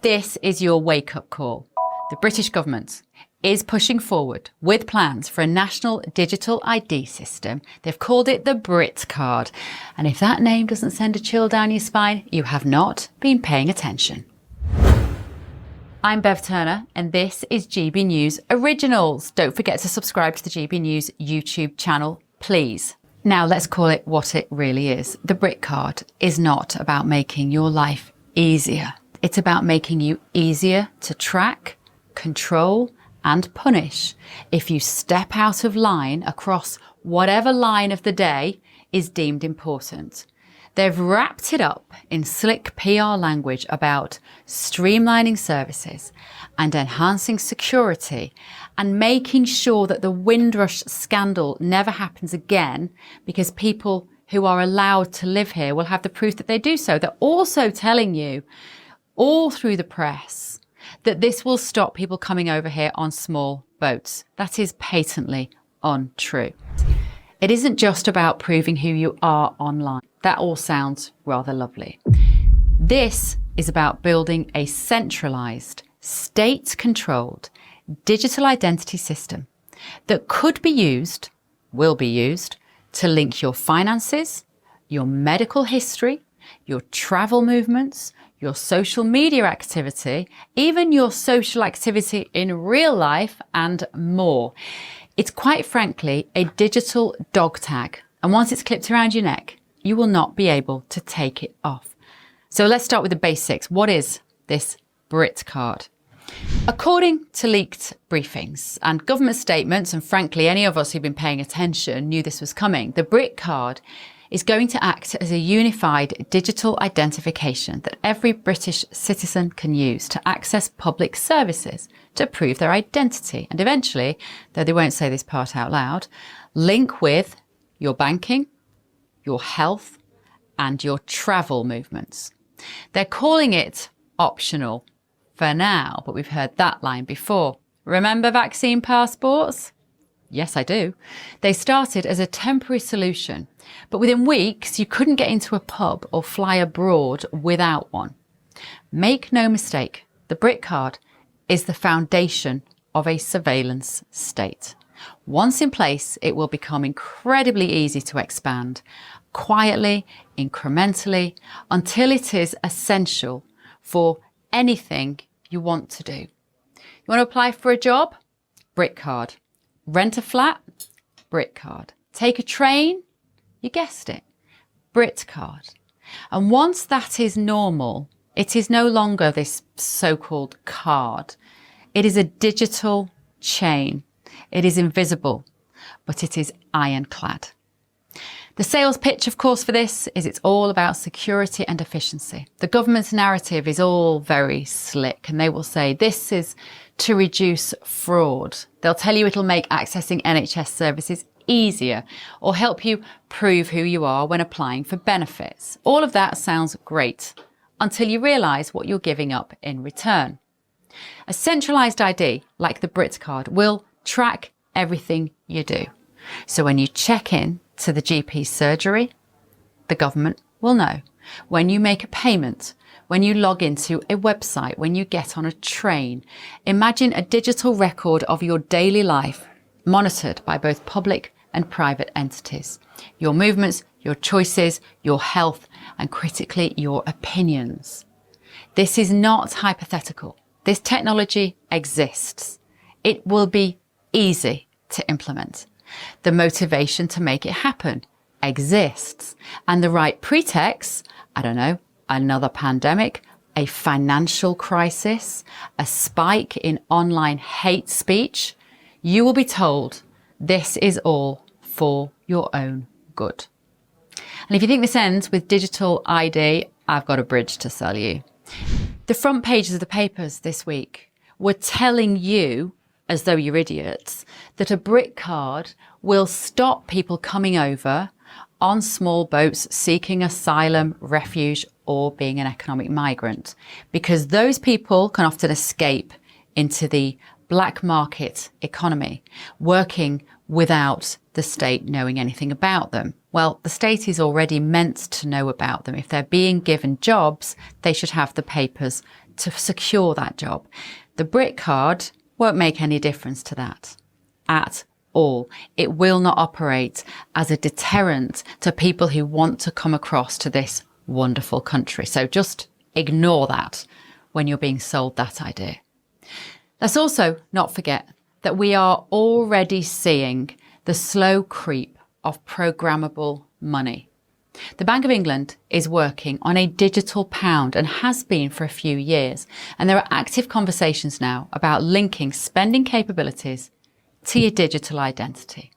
This is your wake-up call. The British government is pushing forward with plans for a national digital ID system. They've called it the Brit Card. And if that name doesn't send a chill down your spine, you have not been paying attention. I'm Bev Turner, and this is GB News Originals. Don't forget to subscribe to the GB News YouTube channel, please. Now let's call it what it really is. The Brit Card is not about making your life easier. It's about making you easier to track, control, and punish if you step out of line across whatever line of the day is deemed important. They've wrapped it up in slick PR language about streamlining services and enhancing security and making sure that the Windrush scandal never happens again, because people who are allowed to live here will have the proof that they do so. They're also telling you all through the press that this will stop people coming over here on small boats. That is patently untrue. It isn't just about proving who you are online. That all sounds rather lovely. This is about building a centralised, state-controlled digital identity system that could be used, will be used, to link your finances, your medical history, your travel movements, your social media activity, even your social activity in real life, and more. It's quite frankly a digital dog tag, and once it's clipped around your neck, you will not be able to take it off. So let's start with the basics. What is this Brit Card? According to leaked briefings and government statements, and frankly any of us who've been paying attention knew this was coming, the Brit Card is going to act as a unified digital identification that every British citizen can use to access public services, to prove their identity, and eventually, though they won't say this part out loud, link with your banking, your health, and your travel movements. They're calling it optional for now, but we've heard that line before. Remember vaccine passports? Yes, I do. They started as a temporary solution, but within weeks, you couldn't get into a pub or fly abroad without one. Make no mistake, the Brit Card is the foundation of a surveillance state. Once in place, it will become incredibly easy to expand, quietly, incrementally, until it is essential for anything you want to do. You want to apply for a job? Brit Card. Rent a flat? Brit Card. Take a train? You guessed it. Brit Card. And once that is normal, it is no longer this so-called card. It is a digital chain. It is invisible, but it is ironclad. The sales pitch, of course, for this is it's all about security and efficiency. The government's narrative is all very slick, and they will say this is to reduce fraud. They'll tell you it'll make accessing NHS services easier or help you prove who you are when applying for benefits. All of that sounds great until you realise what you're giving up in return. A centralised ID like the Brit Card will track everything you do. So when you check in to the GP surgery, the government will know. When you make a payment, when you log into a website, when you get on a train, imagine a digital record of your daily life monitored by both public and private entities. Your movements, your choices, your health, and critically, your opinions. This is not hypothetical. This technology exists. It will be easy to implement. The motivation to make it happen exists. And the right pretext, I don't know, another pandemic, a financial crisis, a spike in online hate speech, you will be told this is all for your own good. And if you think this ends with digital ID, I've got a bridge to sell you. The front pages of the papers this week were telling you, as though you're idiots, that a Brit Card will stop people coming over on small boats seeking asylum, refuge, or being an economic migrant, because those people can often escape into the black market economy, working without the state knowing anything about them. Well, the state is already meant to know about them. If they're being given jobs, they should have the papers to secure that job. The Brit card won't make any difference to that at all. It will not operate as a deterrent to people who want to come across to this wonderful country. So just ignore that when you're being sold that idea. Let's also not forget that we are already seeing the slow creep of programmable money. The Bank of England is working on a digital pound and has been for a few years. And there are active conversations now about linking spending capabilities to your digital identity.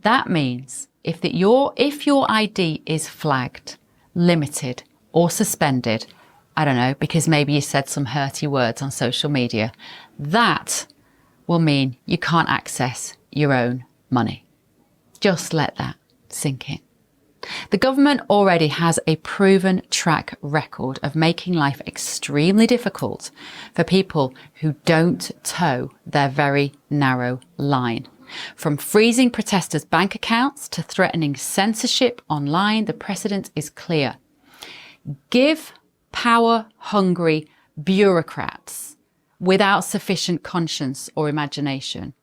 That means if your ID is flagged, limited or suspended, I don't know, because maybe you said some hurty words on social media, that will mean you can't access your own money. Just let that sink in. The government already has a proven track record of making life extremely difficult for people who don't toe their very narrow line. From freezing protesters' bank accounts to threatening censorship online, the precedent is clear. Give power-hungry bureaucrats without sufficient conscience or imagination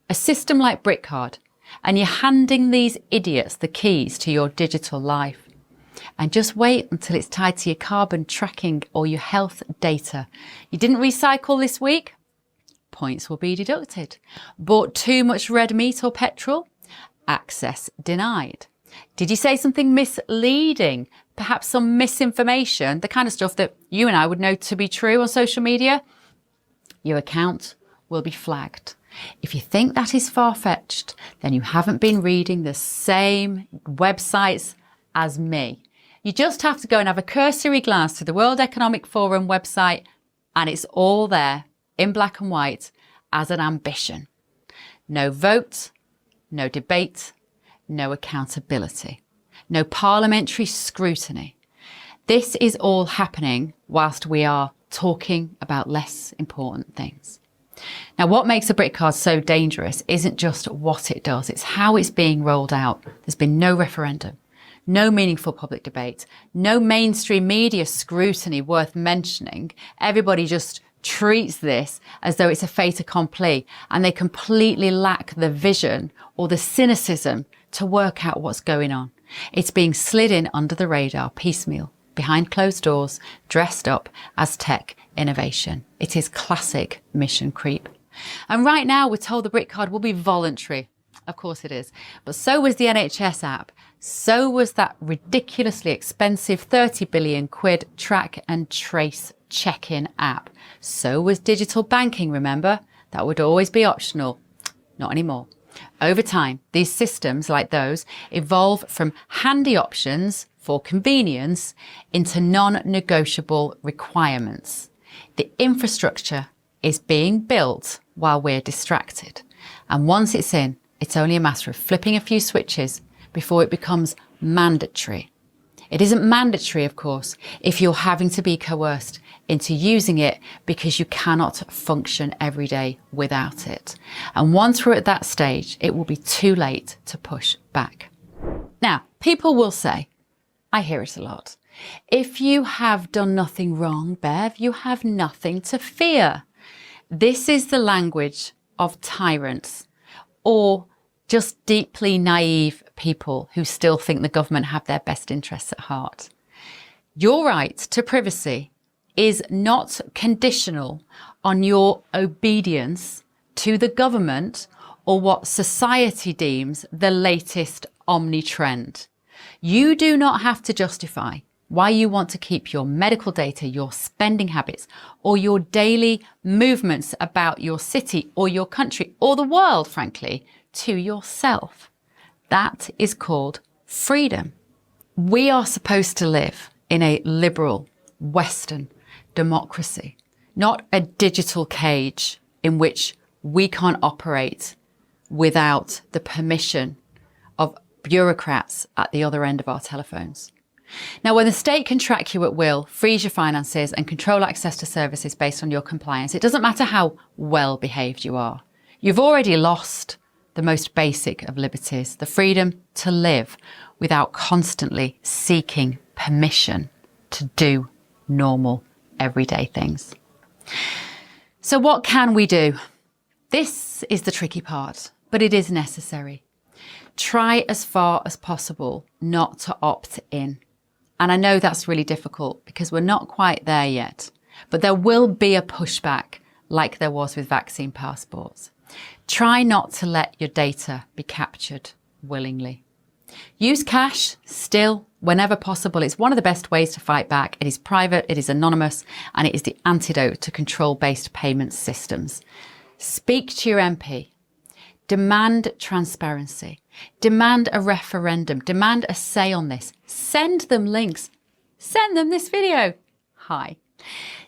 a system like Britcard, and you're handing these idiots the keys to your digital life. And just wait until it's tied to your carbon tracking or your health data. You didn't recycle this week? Points will be deducted. Bought too much red meat or petrol? Access denied. Did you say something misleading? Perhaps some misinformation, the kind of stuff that you and I would know to be true on social media? Your account will be flagged. If you think that is far-fetched, then you haven't been reading the same websites as me. You just have to go and have a cursory glance to the World Economic Forum website, and it's all there in black and white as an ambition. No vote, no debate, no accountability, no parliamentary scrutiny. This is all happening whilst we are talking about less important things. Now, what makes a Britcard so dangerous isn't just what it does, it's how it's being rolled out. There's been no referendum, no meaningful public debate, no mainstream media scrutiny worth mentioning. Everybody just treats this as though it's a fait accompli, and they completely lack the vision or the cynicism to work out what's going on. It's being slid in under the radar, piecemeal, behind closed doors, dressed up as tech innovation. It is classic mission creep. And right now we're told the Britcard will be voluntary. Of course it is. But so was the NHS app. So was that ridiculously expensive 30 billion quid track and trace check-in app. So was digital banking, remember? That would always be optional. Not anymore. Over time, these systems like those evolve from handy options for convenience into non-negotiable requirements. The infrastructure is being built while we're distracted. And once it's in, it's only a matter of flipping a few switches before it becomes mandatory. It isn't mandatory, of course, if you're having to be coerced into using it because you cannot function every day without it. And once we're at that stage, it will be too late to push back. Now, people will say, I hear it a lot, if you have done nothing wrong, Bev, you have nothing to fear. This is the language of tyrants or just deeply naive people who still think the government have their best interests at heart. Your right to privacy is not conditional on your obedience to the government or what society deems the latest omni-trend. You do not have to justify why you want to keep your medical data, your spending habits, or your daily movements about your city or your country or the world, frankly, to yourself. That is called freedom. We are supposed to live in a liberal, Western democracy, not a digital cage in which we can't operate without the permission of bureaucrats at the other end of our telephones. Now, when the state can track you at will, freeze your finances and control access to services based on your compliance, it doesn't matter how well behaved you are. You've already lost the most basic of liberties, the freedom to live without constantly seeking permission to do normal, everyday things. So what can we do? This is the tricky part, but it is necessary. Try as far as possible not to opt in. And I know that's really difficult because we're not quite there yet, but there will be a pushback like there was with vaccine passports. Try not to let your data be captured willingly. Use cash still whenever possible. It's one of the best ways to fight back. It is private, it is anonymous, and it is the antidote to control-based payment systems. Speak to your MP. Demand transparency. Demand a referendum. Demand a say on this. Send them links. Send them this video. Hi.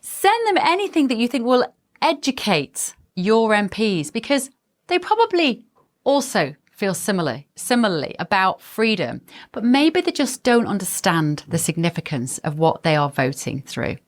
Send them anything that you think will educate your MPs, because they probably also feel similarly about freedom, but maybe they just don't understand the significance of what they are voting through.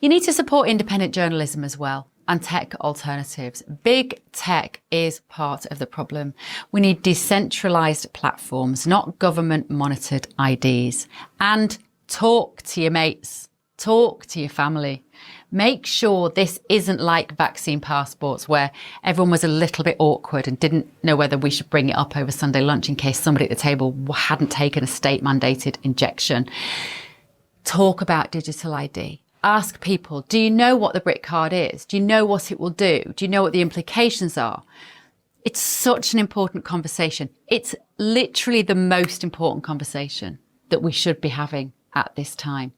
You need to support independent journalism as well, and tech alternatives. Big tech is part of the problem. We need decentralized platforms, not government monitored IDs. And talk to your mates, talk to your family. Make sure this isn't like vaccine passports where everyone was a little bit awkward and didn't know whether we should bring it up over Sunday lunch in case somebody at the table hadn't taken a state mandated injection. Talk about digital ID. Ask people, do you know what the Brit card is? Do you know what it will do? Do you know what the implications are? It's such an important conversation. It's literally the most important conversation that we should be having at this time.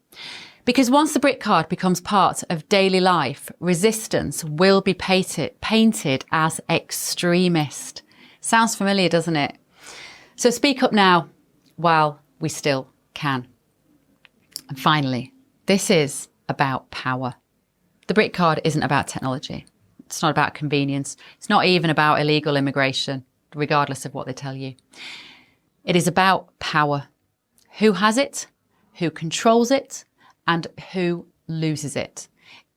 Because once the Brit card becomes part of daily life, resistance will be painted as extremist. Sounds familiar, doesn't it? So speak up now while we still can. And finally, this is about power. The Brit card isn't about technology. It's not about convenience. It's not even about illegal immigration, regardless of what they tell you. It is about power. Who has it? Who controls it? And who loses it?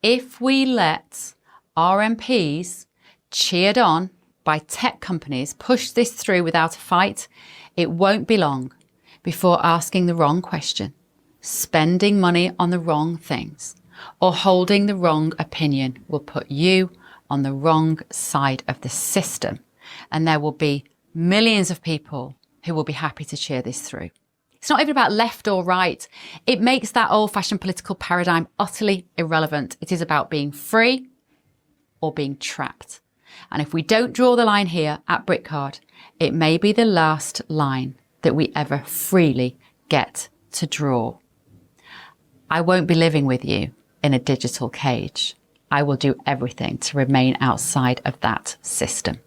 If we let our MPs, cheered on by tech companies, push this through without a fight, it won't be long before asking the wrong question, spending money on the wrong things, or holding the wrong opinion will put you on the wrong side of the system. And there will be millions of people who will be happy to cheer this through. It's not even about left or right. It makes that old-fashioned political paradigm utterly irrelevant. It is about being free or being trapped. And if we don't draw the line here at Britcard, it may be the last line that we ever freely get to draw. I won't be living with you in a digital cage. I will do everything to remain outside of that system.